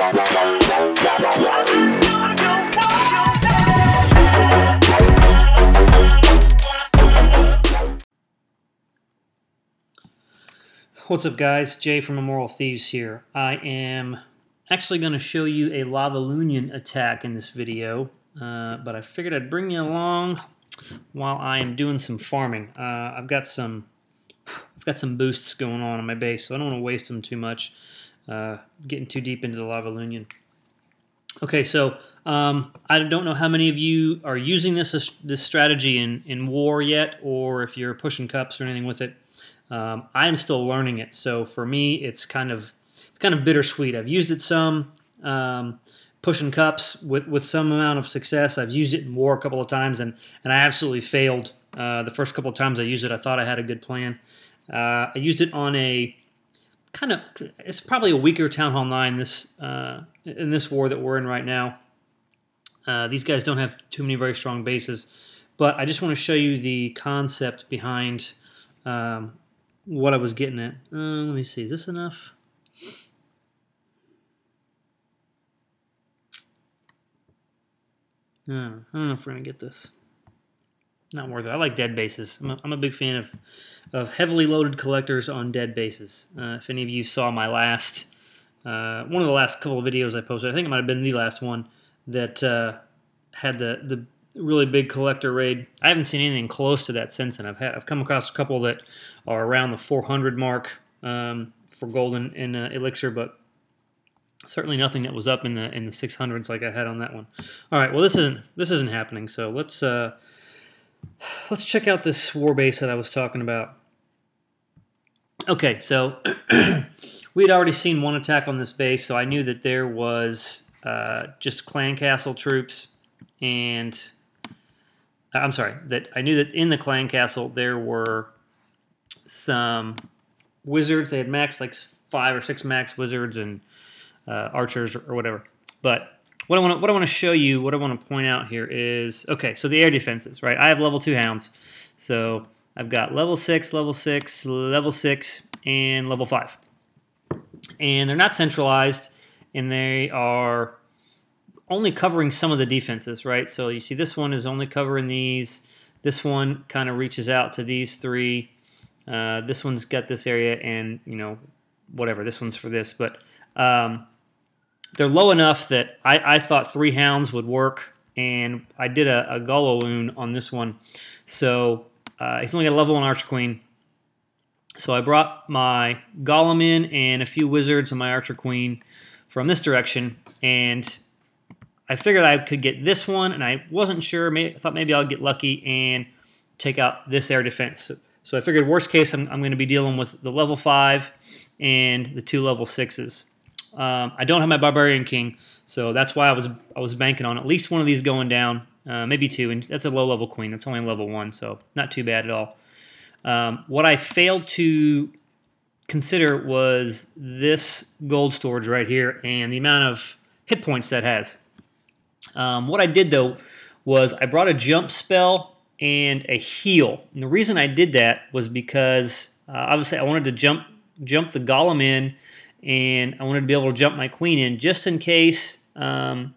What's up guys, Jay from Immoral Thieves here. I am actually going to show you a LavaLoonian attack in this video, but I figured I'd bring you along while I am doing some farming. I've got some boosts going on my base, so I don't want to waste them too much, getting too deep into the LavaLoonian. Okay, so I don't know how many of you are using this strategy in war yet, or if you're pushing cups or anything with it. I am still learning it, so for me, it's kind of bittersweet. I've used it some, pushing cups with some amount of success. I've used it in war a couple of times, and I absolutely failed. The first couple of times I used it, I thought I had a good plan. I used it on a it's probably a weaker Town Hall 9 in this war that we're in right now. These guys don't have too many very strong bases, but I just want to show you the concept behind what I was getting at. Let me see. Is this enough? I don't know if we're going to get this. Not worth it. I like dead bases. I'm a big fan of heavily loaded collectors on dead bases. If any of you saw my last, one of the last couple of videos I posted, I think it might have been the last one, that had the really big collector raid. I haven't seen anything close to that since then. I've come across a couple that are around the 400 mark for gold and elixir, but certainly nothing that was up in the 600s like I had on that one. All right, well this isn't happening. So let's check out this war base that I was talking about. Okay, so we had already seen one attack on this base, so I knew that there was just clan castle troops, and I'm sorry, that I knew that in the clan castle there were some wizards. They had max like 5 or 6 max wizards and archers or whatever. But what I want to show you, what I want to point out here is, okay, so the air defenses, right? I have level 2 hounds, so I've got level 6, level 6, level 6, and level 5, and they're not centralized, and they are only covering some of the defenses, right? So you see this one is only covering these. This one kind of reaches out to these 3. This one's got this area, and whatever. This one's for this, but they're low enough that I thought 3 hounds would work, and I did a GoLaLoon on this one. So he's only got a level 1 Archer Queen. So I brought my Golem in and a few wizards and my Archer Queen from this direction, and I figured I could get this one, and I wasn't sure. I thought maybe I'll get lucky and take out this air defense. So I figured worst case I'm going to be dealing with the level 5 and the 2 level 6s. I don't have my Barbarian King, so that's why I was banking on at least one of these going down, maybe 2, and that's a low level queen. That's only level 1, so not too bad at all. What I failed to consider was this gold storage right here and the amount of hit points that has. What I did though was I brought a jump spell and a heal, and the reason I did that was because obviously I wanted to jump the Golem in, and I wanted to be able to jump my queen in just in case the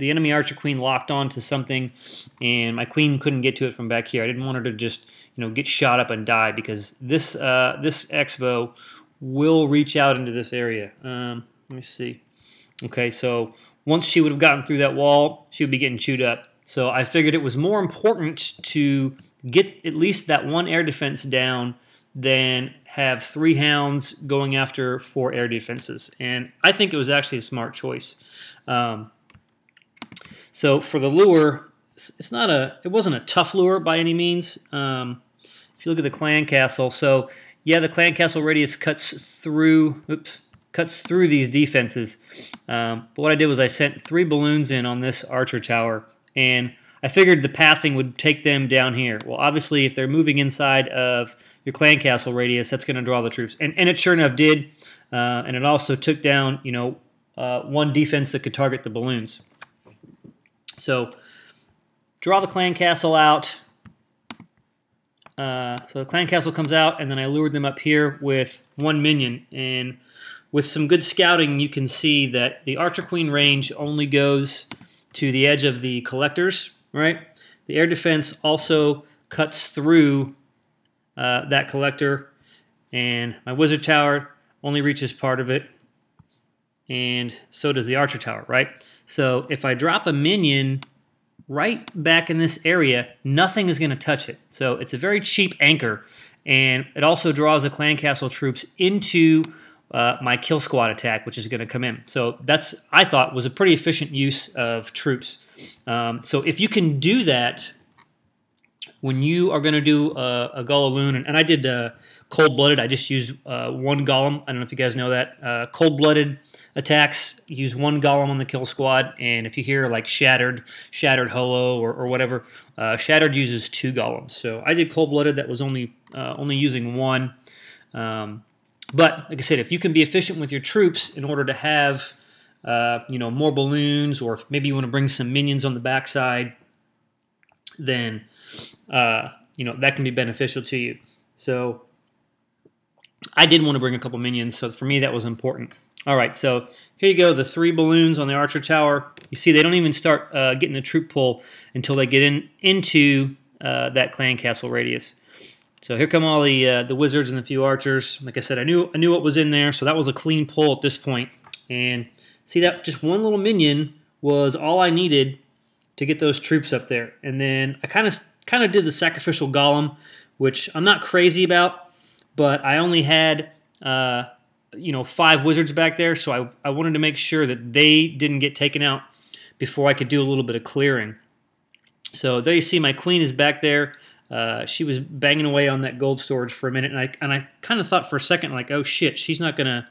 enemy Archer Queen locked onto something and my queen couldn't get to it from back here. I didn't want her to just get shot up and die, because this X-bow will reach out into this area. Let me see. Okay, so once she would have gotten through that wall, she would be getting chewed up. So I figured it was more important to get at least that 1 air defense down than have 3 hounds going after 4 air defenses. And I think it was actually a smart choice. So for the lure, it wasn't a tough lure by any means. If you look at the clan castle, so yeah, the clan castle radius cuts through these defenses. But what I did was I sent 3 balloons in on this archer tower, and I figured the pathing would take them down here. Well, obviously, if they're moving inside of your clan castle radius, that's going to draw the troops. And it sure enough did. And it also took down, 1 defense that could target the balloons. So draw the clan castle out. So the clan castle comes out, and then I lured them up here with 1 minion. And with some good scouting, you can see that the Archer Queen range only goes to the edge of the collectors, right? The air defense also cuts through that collector, and my wizard tower only reaches part of it, and so does the archer tower, right? So if I drop a minion right back in this area, nothing is going to touch it. So it's a very cheap anchor, and it also draws the clan castle troops into my kill squad attack, which is going to come in. So that's, I thought, was a pretty efficient use of troops. So if you can do that when you are going to do a GoLaLoon, and I did cold-blooded, I just used one golem. I don't know if you guys know that. Cold-blooded attacks use one golem on the kill squad, and if you hear like shattered holo or whatever, shattered uses 2 golems. So I did cold-blooded, that was only using 1. But like I said, if you can be efficient with your troops in order to have more balloons, or if maybe you want to bring some minions on the backside, then that can be beneficial to you. So I did want to bring a couple minions, so for me that was important. All right, so here you go, the 3 balloons on the archer tower. You see they don't even start getting the troop pull until they get into that clan castle radius. So here come all the wizards and a few archers. Like I said, I knew what was in there, so that was a clean pull at this point. And see, that just one little minion was all I needed to get those troops up there. And then I kind of did the sacrificial golem, which I'm not crazy about, but I only had 5 wizards back there, so I wanted to make sure that they didn't get taken out before I could do a little bit of clearing. So there you see my queen is back there. She was banging away on that gold storage for a minute, and I kind of thought for a second, like, oh shit, she's not gonna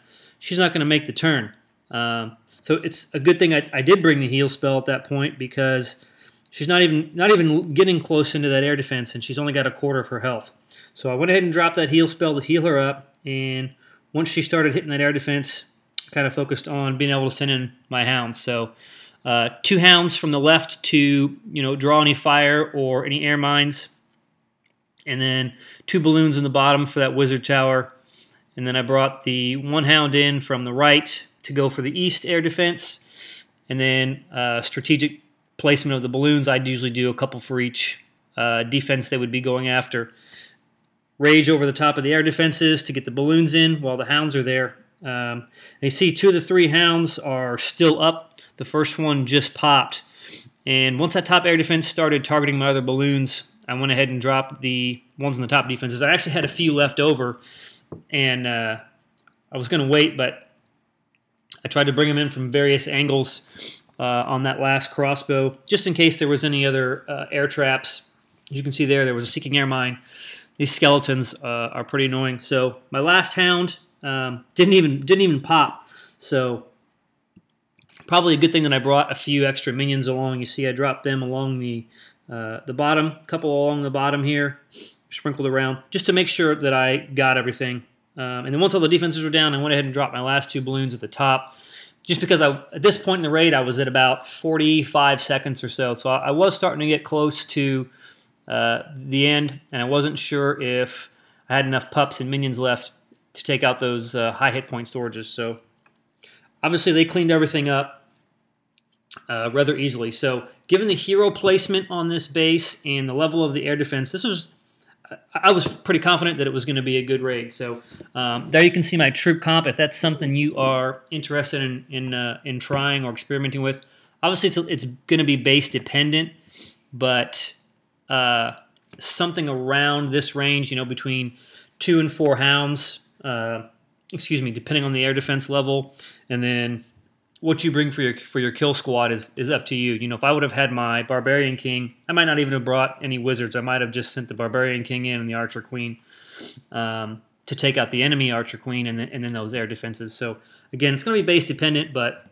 make the turn. So it's a good thing I did bring the heal spell at that point, because she's not even getting close into that air defense, and she's only got a quarter of her health. So I went ahead and dropped that heal spell to heal her up, and once she started hitting that air defense, I kind of focused on being able to send in my hounds. So 2 hounds from the left to draw any fire or any air mines, and then 2 balloons in the bottom for that wizard tower. And then I brought the 1 hound in from the right to go for the east air defense. And then strategic placement of the balloons, I'd usually do a couple for each defense they would be going after. Rage over the top of the air defenses to get the balloons in while the hounds are there. You see 2 of the 3 hounds are still up. The first one just popped. And once that top air defense started targeting my other balloons, I went ahead and dropped the ones in the top defenses. I actually had a few left over, and I was going to wait, but I tried to bring them in from various angles on that last crossbow, just in case there was any other air traps. As you can see there was a seeking air mine. These skeletons are pretty annoying. So my last hound didn't even pop. So probably a good thing that I brought a few extra minions along. You see I dropped them along the bottom, a couple along the bottom here, sprinkled around, just to make sure that I got everything. And then once all the defenses were down, I went ahead and dropped my last 2 balloons at the top, just because at this point in the raid I was at about 45 seconds or so. So I was starting to get close to the end, and I wasn't sure if I had enough pups and minions left to take out those high hit point storages. So obviously they cleaned everything up rather easily. So given the hero placement on this base and the level of the air defense, I was pretty confident that it was going to be a good raid. So there you can see my troop comp, if that's something you are interested in trying or experimenting with. Obviously it's going to be base dependent, but something around this range, between 2 and 4 hounds, depending on the air defense level, and then what you bring for your kill squad is up to you. If I would have had my Barbarian King, I might not even have brought any wizards. I might have just sent the Barbarian King in and the Archer Queen to take out the enemy Archer Queen, and then those air defenses. So again, it's going to be base dependent, but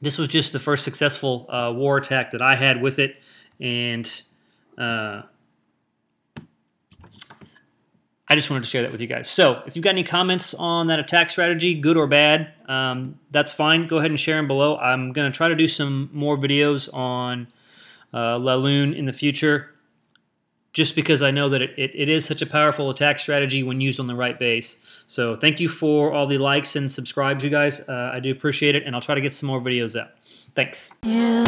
this was just the first successful war attack that I had with it, and I just wanted to share that with you guys. So if you've got any comments on that attack strategy, good or bad, that's fine. Go ahead and share them below. I'm going to try to do some more videos on LaLoon in the future. just because I know that it is such a powerful attack strategy when used on the right base. So thank you for all the likes and subscribes, you guys. I do appreciate it, and I'll try to get some more videos out. Thanks. Yeah.